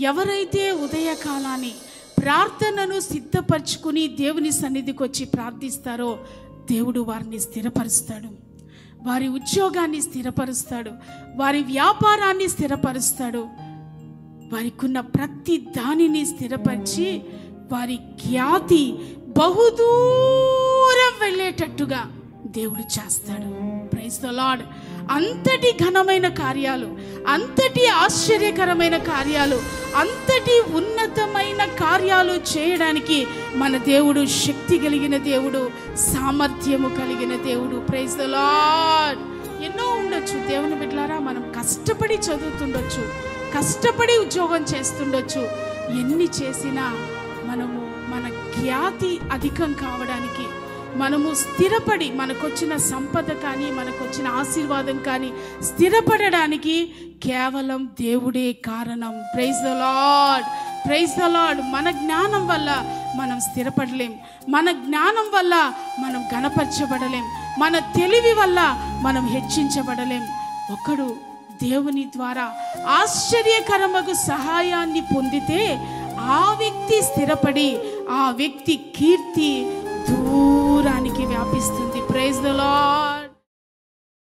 ఎవరైతే ఉదయకాలాన్ని ప్రార్థనను సిద్ధపరచుకుని దేవుని సన్నిధికి వచ్చి ప్రార్థిస్తారో దేవుడు వారిని స్థిరపరుస్తాడు, వారి ఉద్యోగాన్ని స్థిరపరుస్తాడు, వారి వ్యాపారాన్ని స్థిరపరుస్తాడు, వారికి ఉన్న ప్రతి దానిని స్థిరపరిచి వారి ఖ్యాతి బహుదూరం వెళ్ళేటట్టుగా దేవుడు చేస్తాడు. Praise the lord. అంతటి ఘనమైన కార్యాలు, అంతటి ఆశ్చర్యకరమైన కార్యాలు, అంతటి ఉన్నతమైన కార్యాలు చేయడానికి మన దేవుడు శక్తి కలిగిన దేవుడు, సామర్థ్యము కలిగిన దేవుడు. Praise the lord. ఎన్నో ఉండొచ్చు దేవుని బిడ్డలారా, మనం కష్టపడి చదువుతుండొచ్చు, కష్టపడి ఉద్యోగం చేస్తుండొచ్చు. ఎన్ని చేసినా మనము మన ఖ్యాతి అధికం కావడానికి, మనము స్థిరపడి మనకొచ్చిన సంపద కానీ మనకొచ్చిన ఆశీర్వాదం కానీ స్థిరపడడానికి కేవలం దేవుడే కారణం. Praise the lord, praise the lord. మన జ్ఞానం వల్ల మనం స్థిరపడలేం, మన జ్ఞానం వల్ల మనం గణపరచబడలేం, మన తెలివి వల్ల మనం హెచ్చించబడలేం. ఒకడు దేవుని ద్వారా ఆశ్చర్యకరమగు సహాయాన్ని పొందితే ఆ వ్యక్తి స్థిరపడి ఆ వ్యక్తి కీర్తి దూరానికి వ్యాపిస్తుంది. Praise the lord.